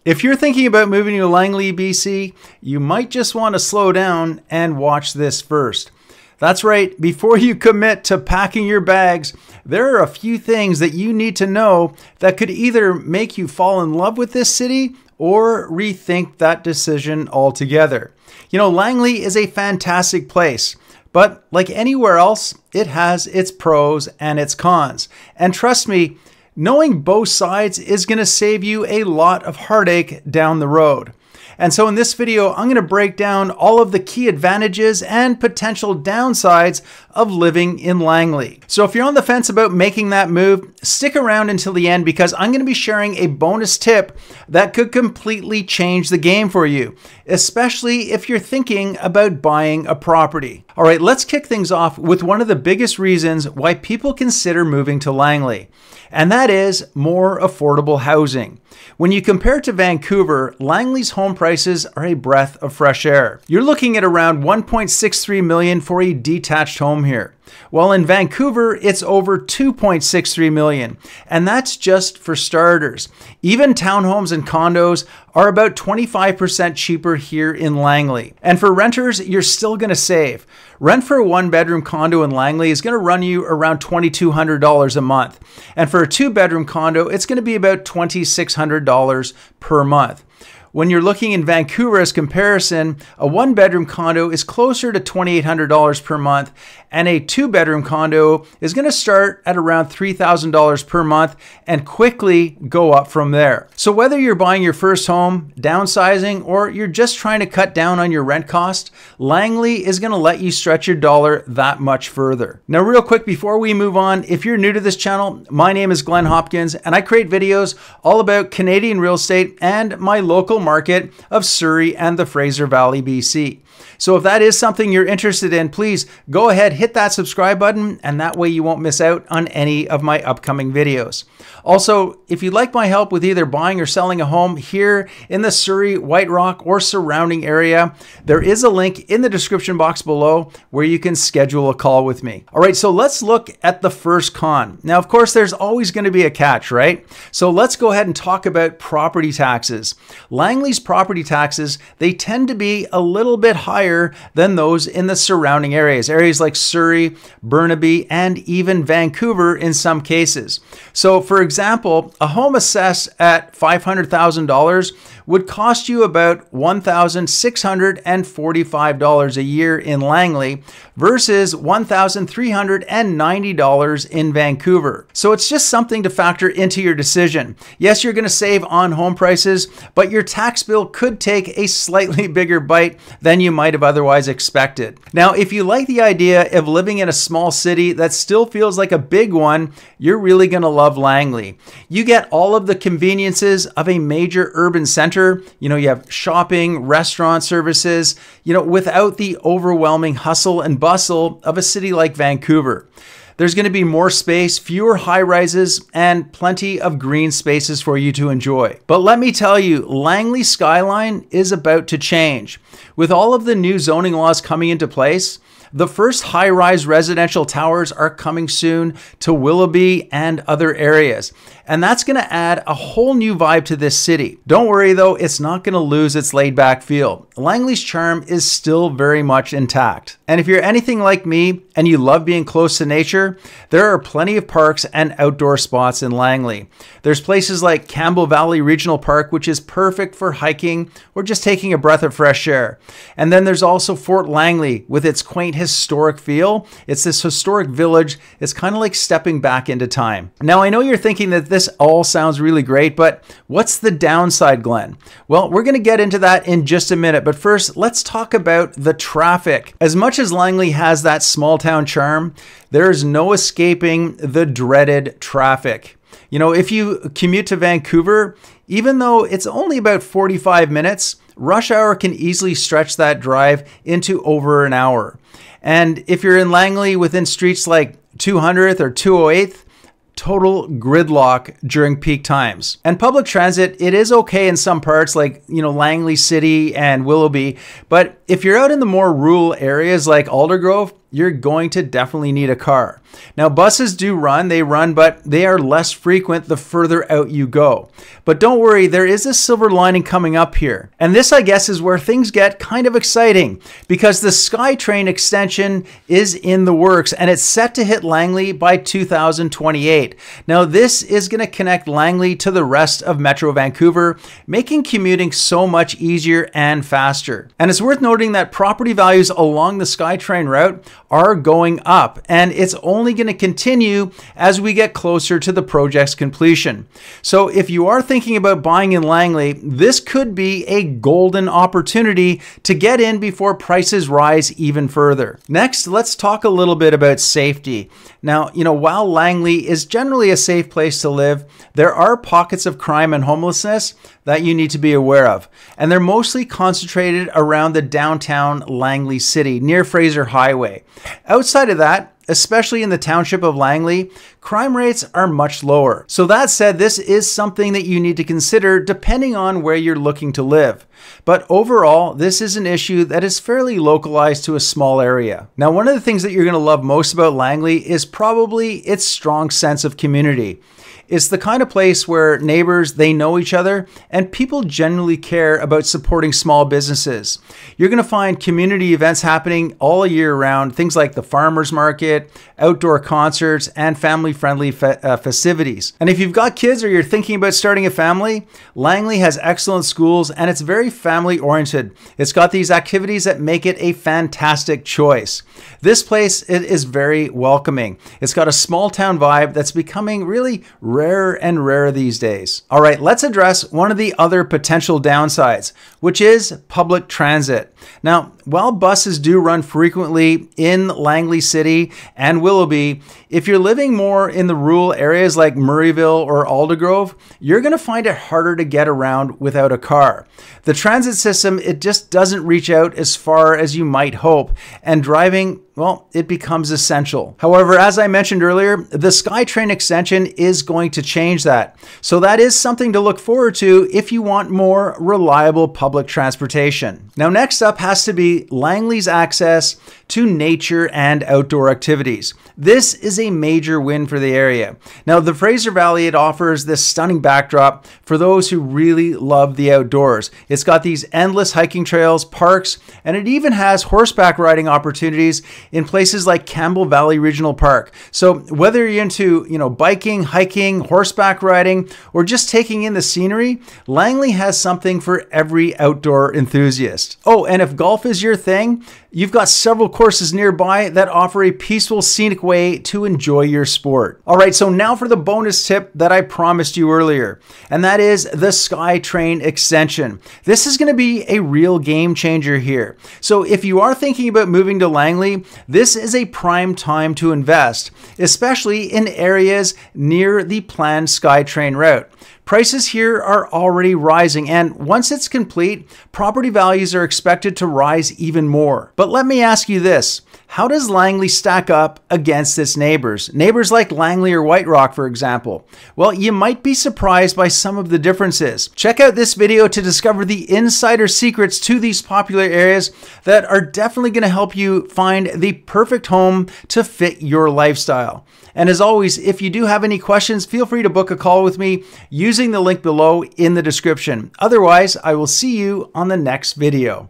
If you're thinking about moving to Langley, BC, you might just want to slow down and watch this first. That's right, before you commit to packing your bags, there are a few things that you need to know that could either make you fall in love with this city or rethink that decision altogether. You know, Langley is a fantastic place, but like anywhere else, it has its pros and its cons. And trust me, knowing both sides is going to save you a lot of heartache down the road. And so in this video, I'm going to break down all of the key advantages and potential downsides of living in Langley. So if you're on the fence about making that move, stick around until the end because I'm going to be sharing a bonus tip that could completely change the game for you, especially if you're thinking about buying a property. All right, let's kick things off with one of the biggest reasons why people consider moving to Langley, and that is more affordable housing. When you compare to Vancouver, Langley's home prices are a breath of fresh air. You're looking at around $1.63 million for a detached home here. While in Vancouver, it's over $2.63 million, and that's just for starters. Even townhomes and condos are about 25% cheaper here in Langley. And for renters, you're still going to save. Rent for a one-bedroom condo in Langley is going to run you around $2,200 a month. And for a two-bedroom condo, it's going to be about $2,600 per month. When you're looking in Vancouver as comparison, a one-bedroom condo is closer to $2,800 per month, and a two-bedroom condo is going to start at around $3,000 per month and quickly go up from there. So whether you're buying your first home, downsizing, or you're just trying to cut down on your rent cost, Langley is going to let you stretch your dollar that much further. Now, real quick before we move on, if you're new to this channel, my name is Glen Hopkins, and I create videos all about Canadian real estate and my local market of Surrey and the Fraser Valley, BC. So if that is something you're interested in, please go ahead, hit that subscribe button, and that way you won't miss out on any of my upcoming videos. Also, if you'd like my help with either buying or selling a home here in the Surrey, White Rock, or surrounding area, there is a link in the description box below where you can schedule a call with me. All right, so let's look at the first con. Now, of course, there's always going to be a catch, right? So let's go ahead and talk about property taxes. Langley's property taxes, they tend to be a little bit higher than those in the surrounding areas like Surrey, Burnaby, and even Vancouver in some cases. So for example, a home assessed at $500,000 would cost you about $1,645 a year in Langley versus $1,390 in Vancouver. So it's just something to factor into your decision. Yes, you're going to save on home prices, but your tax bill could take a slightly bigger bite than you might have otherwise expected. Now, if you like the idea of living in a small city that still feels like a big one, you're really going to love Langley. You get all of the conveniences of a major urban center. You know, you have shopping, restaurant services, without the overwhelming hustle and bustle of a city like Vancouver. There's going to be more space, fewer high rises, and plenty of green spaces for you to enjoy. But let me tell you, Langley's skyline is about to change. With all of the new zoning laws coming into place, the first high-rise residential towers are coming soon to Willoughby and other areas. And that's going to add a whole new vibe to this city. Don't worry though, it's not going to lose its laid-back feel. Langley's charm is still very much intact. And if you're anything like me and you love being close to nature, there are plenty of parks and outdoor spots in Langley. There's places like Campbell Valley Regional Park, which is perfect for hiking or just taking a breath of fresh air. And then there's also Fort Langley with its quaint historic feel. It's this historic village. It's kind of like stepping back into time. Now, I know you're thinking that this all sounds really great, but what's the downside, Glenn? Well, we're going to get into that in just a minute, but first, let's talk about the traffic. As much as Langley has that small town charm, there is no escaping the dreaded traffic. You know, if you commute to Vancouver, even though it's only about 45 minutes, rush hour can easily stretch that drive into over an hour. And if you're in Langley within streets like 200th or 208th, total gridlock during peak times. And public transit, it is okay in some parts like, Langley City and Willoughby, but if you're out in the more rural areas like Aldergrove, you're going to definitely need a car. Now, buses do run, but they are less frequent the further out you go. But don't worry, there is a silver lining coming up here. And this, I guess, is where things get kind of exciting, because the SkyTrain Extension is in the works and it's set to hit Langley by 2028. Now, this is going to connect Langley to the rest of Metro Vancouver, making commuting so much easier and faster. And it's worth noting that property values along the SkyTrain route are going up, and it's only going to continue as we get closer to the project's completion. So if you are thinking about buying in Langley, this could be a golden opportunity to get in before prices rise even further. Next, let's talk a little bit about safety. Now, while Langley is generally a safe place to live, there are pockets of crime and homelessness that you need to be aware of. And they're mostly concentrated around the downtown Langley city, near Fraser Highway. Outside of that, especially in the township of Langley, crime rates are much lower. So that said, this is something that you need to consider depending on where you're looking to live. But overall, this is an issue that is fairly localized to a small area. Now, one of the things that you're going to love most about Langley is probably its strong sense of community. It's the kind of place where neighbors, they know each other, and people genuinely care about supporting small businesses. You're going to find community events happening all year round, things like the farmers market, outdoor concerts, and family-friendly festivities. And if you've got kids or you're thinking about starting a family, Langley has excellent schools and it's very family-oriented. It's got these activities that make it a fantastic choice. This place is very welcoming. It's got a small town vibe that's becoming really rarer and rarer these days. All right, let's address one of the other potential downsides, which is public transit. Now, while buses do run frequently in Langley City and Willoughby, if you're living more in the rural areas like Murrayville or Aldergrove, you're going to find it harder to get around without a car. The transit system, it just doesn't reach out as far as you might hope, and driving, well, it becomes essential. However, as I mentioned earlier, the SkyTrain Extension is going to change that. So that is something to look forward to if you want more reliable public transportation. Now, next up has to be Langley's access to nature and outdoor activities. This is a major win for the area. Now, the Fraser Valley, it offers this stunning backdrop for those who really love the outdoors. It's got these endless hiking trails, parks, and it even has horseback riding opportunities in places like Campbell Valley Regional Park. So whether you're into, biking, hiking, horseback riding, or just taking in the scenery, Langley has something for every outdoor enthusiast. Oh, and if golf is your thing, you've got several courses nearby that offer a peaceful, scenic way to enjoy your sport. All right, so now for the bonus tip that I promised you earlier, and that is the SkyTrain Extension. This is going to be a real game changer here. So if you are thinking about moving to Langley, this is a prime time to invest, especially in areas near the planned SkyTrain route. Prices here are already rising, and once it's complete, property values are expected to rise even more. But let me ask you this. How does Langley stack up against its neighbors? Neighbors like Langley or White Rock, for example. Well, you might be surprised by some of the differences. Check out this video to discover the insider secrets to these popular areas that are definitely going to help you find the perfect home to fit your lifestyle. And as always, if you do have any questions, feel free to book a call with me using the link below in the description. Otherwise, I will see you on the next video.